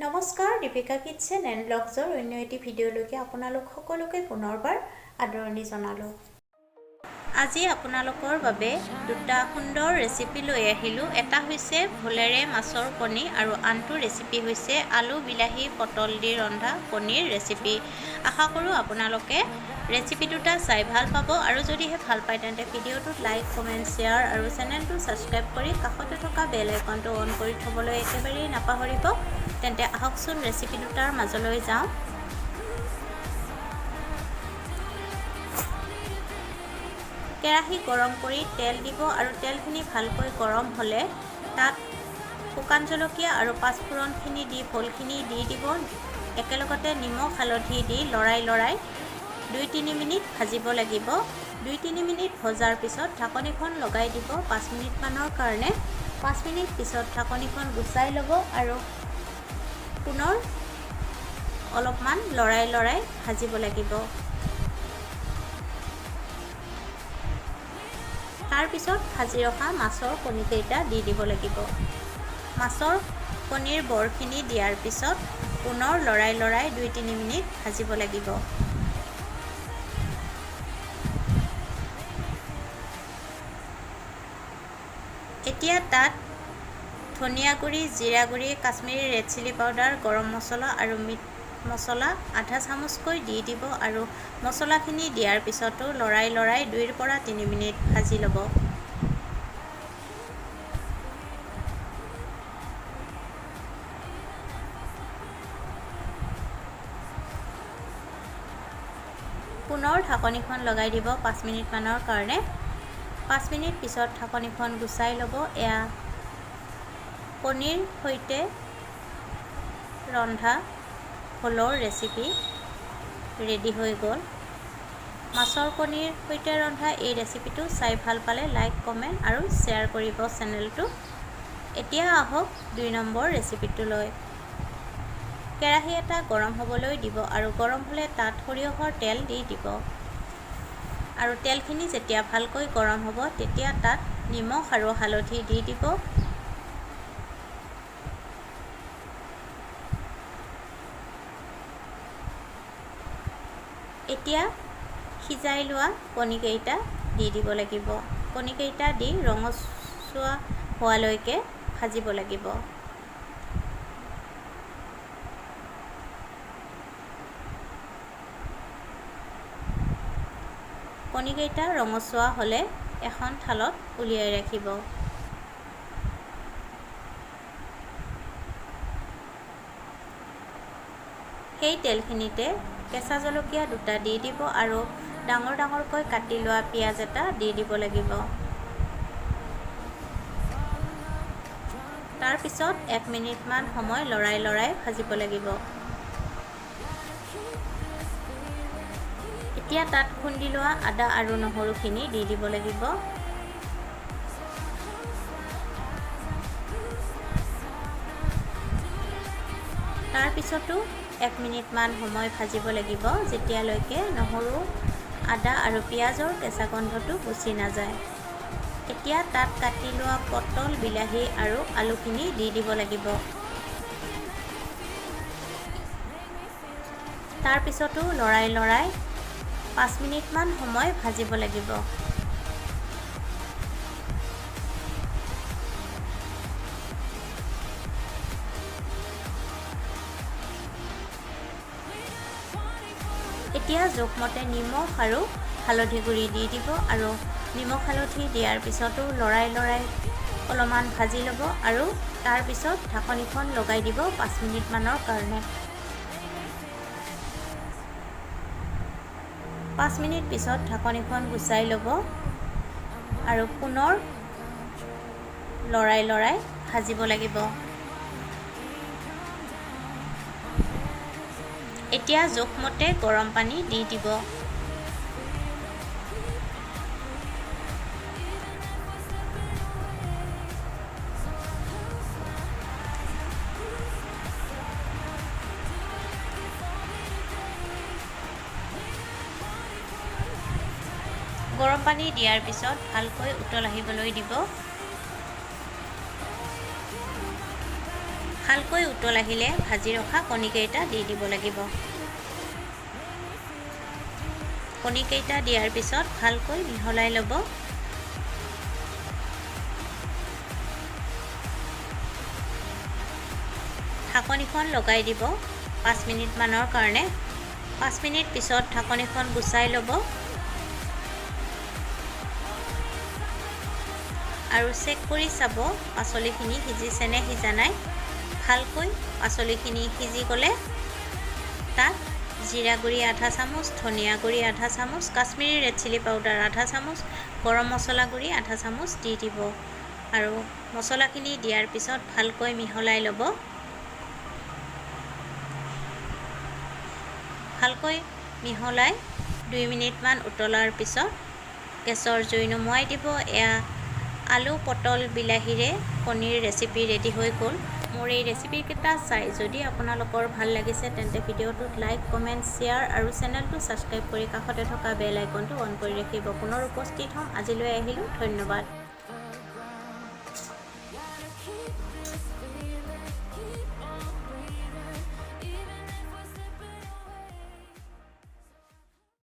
নমস্কাৰ, Deepika kitchen and ব্লগছৰ অন্য এটি ভিডিঅ'লৈকে আপোনালোক সকলোকে পুনৰবাৰ আদৰণি জনালোঁ। আজি আপোনালোকৰ বাবে দুটা সুন্দৰ ৰেচিপি লৈ আহিলোঁ। এটা হৈছে ভোলেৰে মাছৰ কণী আৰু আনটো ৰেচিপি হৈছে আলু, বিলাহী, পটল দি ৰন্ধা কণীৰ ৰেচিপি। আশা কৰোঁ আপোনালোকে ৰেচিপি দুটা চাই ভাল পাব আৰু যদিহে ভাল পায় তেন্তে ভিডিঅ'টোত লাইক, কমেণ্ট, শ্বেয়াৰ আৰু চেনেলটো ছাবস্ক্ৰাইব কৰি কাষতে থকা বেল আইকনটো অন কৰি থ'বলৈ একেবাৰেই নাপাহৰিব। তেন্তে আহকচোন ৰেচিপি দুটাৰ মাজলৈ যাওঁ। কেৰাহী গৰম কৰি তেল দিব আৰু তেলখিনি ভালকৈ গৰম হ'লে তাত শুকান জলকীয়া আৰু পাঁচফোৰণখিনি দি ভোলখিনি দি দিব। একেলগতে নিমখ হালধি দি লৰাই 2-3 মিনিট ভাজিব লাগিব। 2-3 মিনিট ভজাৰ পিছত ঢাকনিখন লগাই দিব 5 মিনিটমানৰ কাৰণে। 5 মিনিট পিছত ঢাকনিখন গুচাই ল'ব আৰু পুনৰ অলপমান লৰাই ভাজিব লাগিব। তাৰপিছত ভাজি ৰখা মাছৰ কণীকেইটা দি দিব লাগিব। মাছৰ কণীৰ বৰখিনি দিয়াৰ পিছত পুনৰ লৰাই 2-3 মিনিট ভাজিব লাগিব। এতিয়া তাত ধনিয়া গুড়ি, জিৰা গুড়ি, কাশ্মীৰী ৰেড চিলি পাউডাৰ, গৰম মছলা আৰু মিট মছলা আধা চামুচকৈ দি দিব আৰু মছলাখিনি দিয়াৰ পিছতো লৰাই 2-3 মিনিট ভাজি ল'ব। পুনৰ ঢাকনিখন লগাই দিব 5 মিনিটমানৰ কাৰণে। 5 মিনিট পিছত ঢাকনিখন গুচাই ল'ব। এয়া কণীৰ সৈতে ৰন্ধা ভোলৰ ৰেচিপি ৰেডি হৈ গ'ল। মাছৰ কণীৰ সৈতে ৰন্ধা এই ৰেচিপিটো চাই ভাল পালে লাইক, কমেণ্ট আৰু শ্বেয়াৰ কৰিব চেনেলটো। এতিয়া আহক 2 নম্বৰ ৰেচিপিটোলৈ। কেৰাহী এটা গৰম হ'বলৈ দিব আৰু গৰম হ'লে তাত সৰিয়হৰ তেল দি দিব আৰু তেলখিনি যেতিয়া ভালকৈ গৰম হ'ব তেতিয়া তাত নিমখ আৰু হালধি দি দিব। এতিয়া সিজাই লোৱা কণীকেইটা দি দিব লাগিব। কণীকেইটা দি ৰঙচুৱা হোৱালৈকে ভাজিব লাগিব। কণীকেইটা ৰঙচুৱা হ'লে এখন থালত উলিয়াই ৰাখিব। সেই তেলখিনিতে কেঁচা জলকীয়া দুটা দি দিব আৰু ডাঙৰকৈ কাটি লোৱা পিঁয়াজ এটা দি দিব লাগিব। তাৰপিছত 1 মিনিটমান সময় লৰাই ভাজিব লাগিব। এতিয়া তাত খুন্দি লোৱা আদা আৰু নহৰুখিনি দি দিব লাগিব। তাৰপিছতো 1 মিনিটমান সময় ভাজিব লাগিব যেতিয়ালৈকে নহৰু, আদা আৰু পিঁয়াজৰ কেঁচা গন্ধটো গুচি নাযায়। এতিয়া তাত কাটি লোৱা পটল, বিলাহী আৰু আলুখিনি দি দিব লাগিব। তাৰপিছতো লৰাই 5 মিনিটমান সময় ভাজিব লাগিব। এতিয়া জোখমতে নিমখ আৰু হালধি গুড়ি দি দিব আৰু নিমখ হালধি দিয়াৰ পিছতো লৰাই অলপমান ভাজি ল'ব আৰু তাৰপিছত ঢাকনিখন লগাই দিব 5 মিনিটমানৰ কাৰণে। 5 মিনিট পিছত ঢাকনিখন গুচাই ল'ব আৰু পুনৰ লৰাই ভাজিব লাগিব। এতিয়া জোখমতে গৰম পানী দি দিব। গৰম পানী দিয়াৰ পিছত ভালকৈ উতল আহিবলৈ দিব। ভালকৈ উতল আহিলে ভাজি ৰখা কণীকেইটা দি দিব লাগিব। কণীকেইটা দিয়াৰ পিছত ভালকৈ মিহলাই ল'ব। ঢাকনিখন লগাই দিব 5 মিনিটমানৰ কাৰণে। 5 মিনিট পিছত ঢাকনিখন গুচাই ল'ব আৰু চেক কৰি চাব পাচলিখিনি সিজিছে নে সিজা নাই। ভালকৈ পাচলিখিনি সিজি গ'লে তাত জিৰা গুড়ি আধা চামুচ, ধনিয়া গুড়ি আধা চামুচ, কাশ্মীৰী ৰেড চিলি পাউডাৰ আধা চামুচ, গৰম মছলা গুড়ি আধা চামুচ দি দিব আৰু মছলাখিনি দিয়াৰ পিছত ভালকৈ মিহলাই ল'ব। ভালকৈ মিহলাই 2 মিনিটমান উতলাৰ পিছত গেছৰ জুই নুমুৱাই দিব। এয়া আলু, পটল, বিলাহীৰে কণীৰ ৰেচিপি ৰেডি হৈ গ'ল। মোৰ এই ৰেচিপিকেইটা চাই যদি আপোনালোকৰ ভাল লাগিছে তেন্তে ভিডিঅ'টোত লাইক, কমেণ্ট, শ্বেয়াৰ আৰু চেনেলটো ছাবস্ক্ৰাইব কৰি কাষতে থকা বেল আইকনটো অন কৰি ৰাখিব। পুনৰ উপস্থিত হ'ম। আজিলৈ আহিলোঁ। ধন্যবাদ।